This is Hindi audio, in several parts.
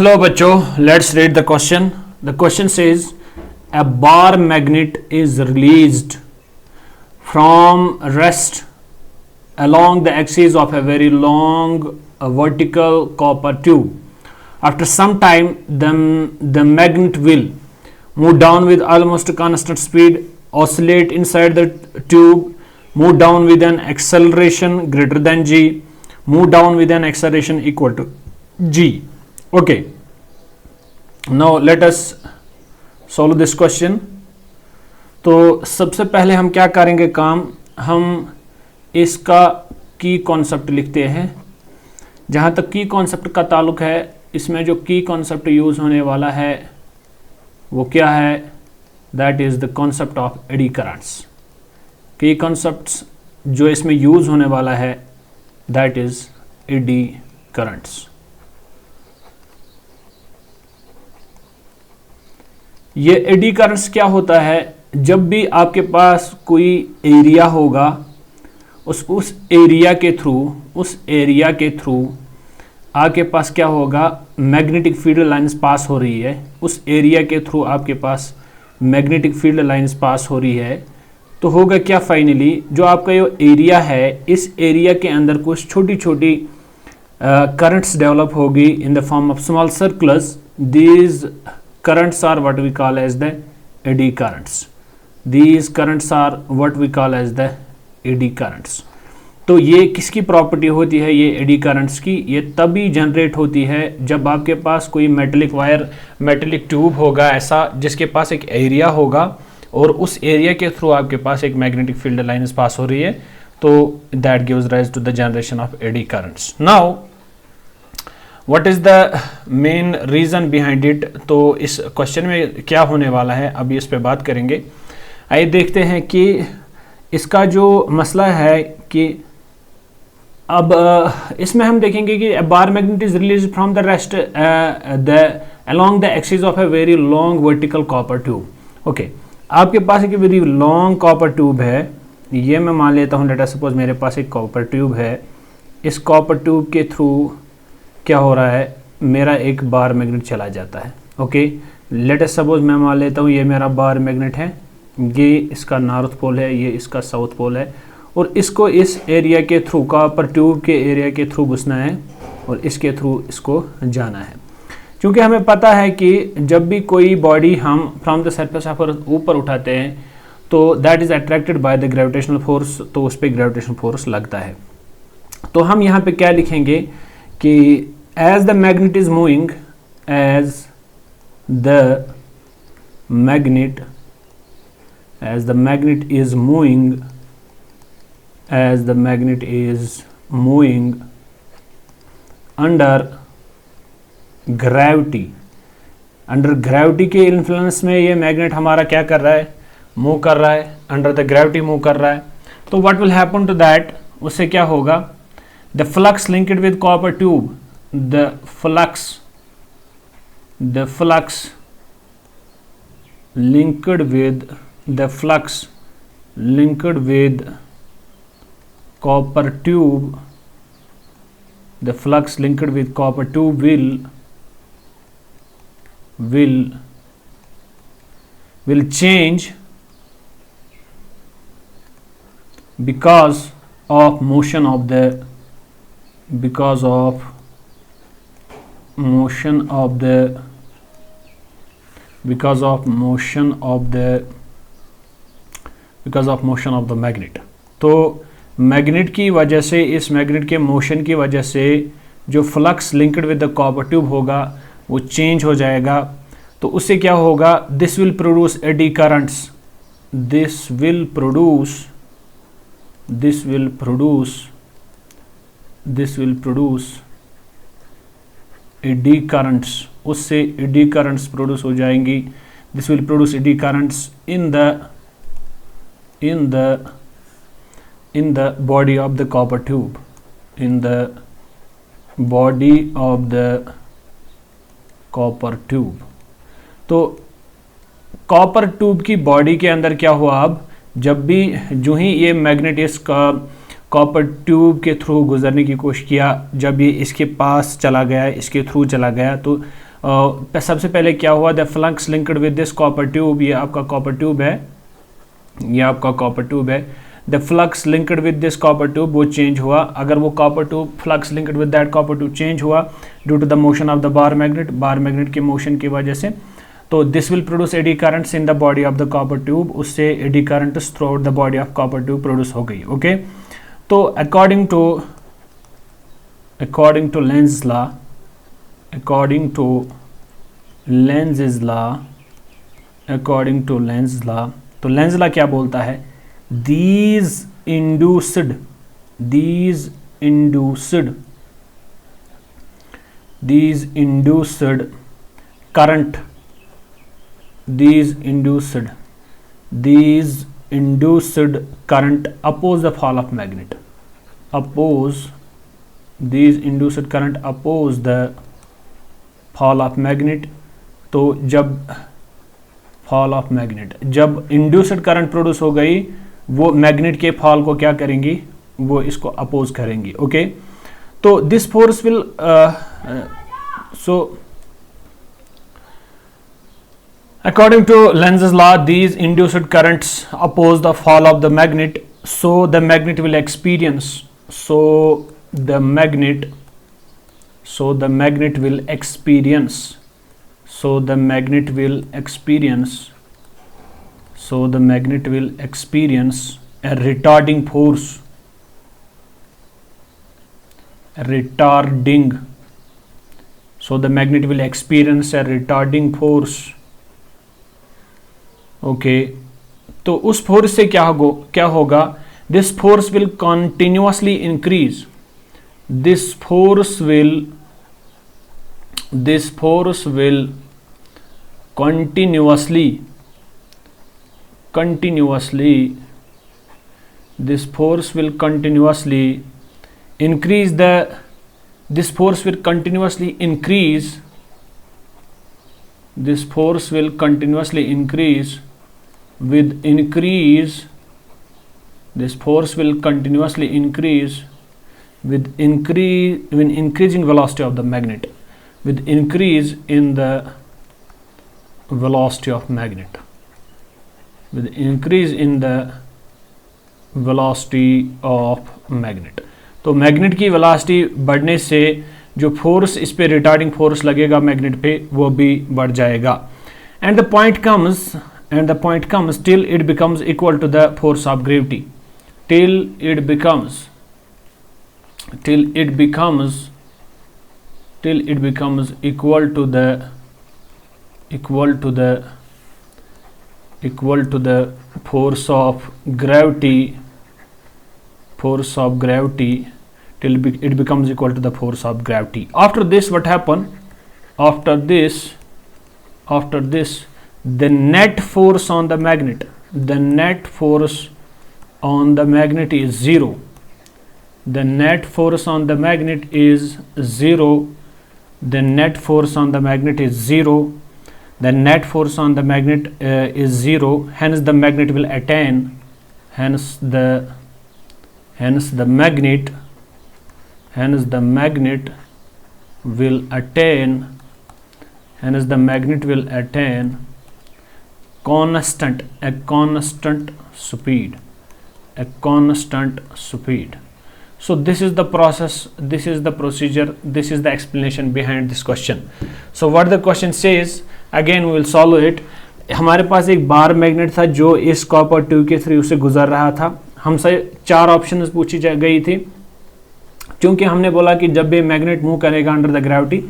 Hello बच्चों, let's read the question. The question says a bar magnet is released from rest along the axis of a very long vertical copper tube. After some time, the magnet will move down with almost constant speed, oscillate inside the tube, move down with an acceleration greater than g, move down with an acceleration equal to g. Okay, now let us solve this question. तो सबसे पहले हम क्या करेंगे काम, हम इसका की कॉन्सेप्ट लिखते हैं. जहाँ तक की कॉन्सेप्ट का ताल्लुक है, इसमें जो की कॉन्सेप्ट यूज़ होने वाला है वो क्या है, that is the concept of eddy currents. की कॉन्सेप्ट्स जो इसमें यूज़ होने वाला है दैट इज़ एडी करंट्स. ये एडी करंट्स क्या होता है, जब भी आपके पास कोई एरिया होगा, उस एरिया के थ्रू आपके पास क्या होगा, मैग्नेटिक फील्ड लाइंस पास हो रही है. उस एरिया के थ्रू आपके पास मैग्नेटिक फील्ड लाइंस पास हो रही है. तो होगा क्या, फाइनली जो आपका ये एरिया है, इस एरिया के अंदर कुछ छोटी छोटी करंट्स डेवलप होगी in the form of small circulars. These currents are what we call as the eddy currents. These currents are what we call as the eddy currents. तो ये किसकी प्रॉपर्टी होती है, ये एडी करंट्स की? ये तभी जनरेट होती है जब आपके पास कोई मेटेलिक वायर, मेटेलिक ट्यूब होगा ऐसा, जिसके पास एक एरिया होगा और उस एरिया के थ्रू आपके पास एक मैग्नेटिक फील्ड लाइंस पास हो रही है. तो that gives rise to the generation of eddy currents. Now what is the main reason behind it. तो इस क्वेश्चन में क्या होने वाला है, अभी इस पे बात करेंगे. आइए देखते हैं कि इसका जो मसला है कि अब इसमें हम देखेंगे कि bar magnet is release from the rest along the axis of a very long vertical copper tube. Okay, आपके पास एक वेरी लॉन्ग कॉपर ट्यूब है. ये मैं मान लेता हूँ, लेट अस सपोज मेरे पास एक कॉपर ट्यूब है. इस कॉपर ट्यूब के थ्रू क्या हो रहा है, मेरा एक बार मैग्नेट चला जाता है. ओके, लेट अस सपोज मैं मान लेता हूँ ये मेरा बार मैग्नेट है, ये इसका नॉर्थ पोल है, ये इसका साउथ पोल है, और इसको इस एरिया के थ्रू, कॉपर ट्यूब के एरिया के थ्रू घुसना है और इसके थ्रू इसको जाना है. क्योंकि हमें पता है कि जब भी कोई बॉडी हम from the surface of earth ऊपर उठाते हैं तो that is attracted by the gravitational force, तो उस पर ग्रेविटेशनल फोर्स लगता है. तो हम यहाँ पे क्या लिखेंगे कि as the magnet is moving, as the magnet is moving under gravity के इन्फ्लुएंस में ये मैग्नेट हमारा क्या कर रहा है, मूव कर रहा है, अंडर द ग्रेविटी मूव कर रहा है. तो what will happen to that, उससे क्या होगा, the flux linked with copper tube, the flux linked with copper tube, the flux linked with copper tube will change because of motion of the magnet. तो मैग्नेट की वजह से, इस मैग्नेट के मोशन की वजह से जो flux linked with the copper tube होगा वो चेंज हो जाएगा. तो उससे क्या होगा, this will produce eddy currents, this will produce eddy currents. उससे एडी करंट्स प्रोड्यूस हो जाएंगी. This will produce eddy currents in the body of the copper tube, in the body of the copper tube. तो कॉपर ट्यूब की बॉडी के अंदर क्या हुआ, अब जब भी जो ही ये मैग्नेट इसका कॉपर ट्यूब के थ्रू गुजरने की कोशिश किया, जब ये इसके पास चला गया, इसके थ्रू चला गया, तो सबसे पहले क्या हुआ, the flux linked with this copper tube, ये आपका कॉपर ट्यूब है, ये आपका कॉपर ट्यूब है, the flux linked with this copper tube वो चेंज हुआ। अगर वो copper tube flux linked with that copper tube change हुआ due to the motion of the bar magnet के मोशन की वजह से, तो this will produce eddy currents in the body of the copper tube, उससे AD currents throughout the body of copper tube produce हो गई। ओके, तो according to Lenz law, according to Lenz's law, तो लेंज लॉ क्या बोलता है, these induced current oppose the fall of magnet, these induced current oppose the fall of magnet। तो जब फॉल ऑफ मैग्नेट, जब इंड्यूस्ड करंट प्रोड्यूस हो गई, वो मैग्नेट के फॉल को क्या करेंगी, वो इसको अपोज करेंगी। ओके, तो this force will so according to Lenz's law, these induced currents oppose the fall of the magnet, so the magnet will experience a retarding force, okay, तो उस फोर्स से क्या होगा, this force will continuously increase, this force will continuously increase with increasing velocity of the magnet, with increase in the velocity of magnet, तो मैग्नेट की वेलोसिटी बढ़ने से जो फोर्स इस पे रिटार्डिंग फोर्स लगेगा मैग्नेट पे, वो भी बढ़ जाएगा। And the point comes till it becomes equal to the force of gravity, till it becomes equal to the force of gravity, till it becomes equal to the force of gravity. After this, what happened? After this, the net force on the magnet, is zero. The net force on the magnet is zero. The net force on the magnet is zero. Hence the magnet will attain. Hence the magnet will attain a constant speed. So this is the process, this is the procedure, this is the explanation behind this question. So what the question says, again we will solve it. हमारे पास एक बार मैग्नेट था जो इस कॉपर ट्यूब के थ्रू से गुजर रहा था। हमसे 4 ऑप्शंस पूछी गई थी, क्योंकि हमने बोला कि जब भी मैग्नेट मूव करेगा अंडर द ग्रेविटी,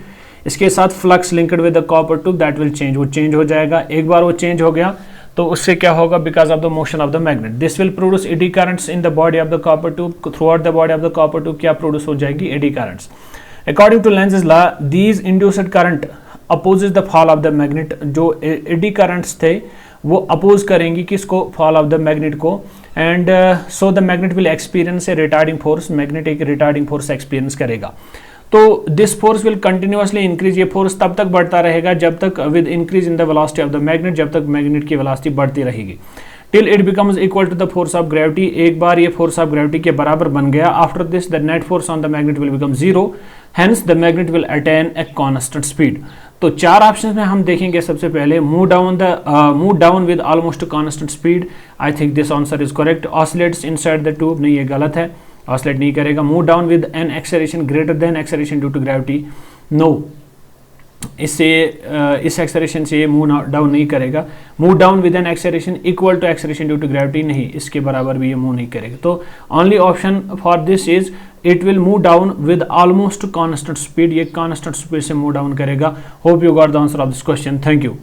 इसके साथ flux linked with the copper tube that will change, वो चेंज हो जाएगा। एक बार वो चेंज हो गया तो उससे क्या होगा, because of the motion of the magnet, this will produce eddy currents in the body of the copper tube, throughout the body of the copper tube क्या प्रोड्यूस हो जाएगी, eddy currents. According to Lenz's law, these induced current opposes the fall of the magnet, जो एडी करंट्स थे वो अपोज करेंगी किसको, फॉल ऑफ द मैग्नेट को, and so the magnet will experience A retarding force, magnet एक रिटार्डिंग फोर्स एक्सपीरियंस करेगा। तो this force will continuously increase, ये फोर्स तब तक बढ़ता रहेगा जब तक with increase in the velocity of the magnet, जब तक मैग्नेट की वेलोसिटी बढ़ती रहेगी, till it becomes equal to the force of gravity. एक बार ये फोर्स ऑफ ग्रेविटी के बराबर बन गया, after this the net force on the magnet will become zero, Hence the magnet will attain a constant speed. तो चार ऑप्शन में हम देखेंगे सबसे पहले move down with almost constant speed. I think this answer is correct. Oscillates inside the tube, नहीं ये गलत है, ऑसिलेट नहीं करेगा. Move down with an acceleration greater than acceleration due to gravity, no, इससे इस एक्सेलरेशन से ये मूव डाउन नहीं करेगा. Move down with an acceleration equal to acceleration due to gravity, नहीं, इसके बराबर भी ये मूव नहीं करेगा. तो only option for this is it will move down with almost constant speed, ये कांस्टेंट स्पीड से मूव डाउन करेगा. Hope you got the answer of this question. Thank you.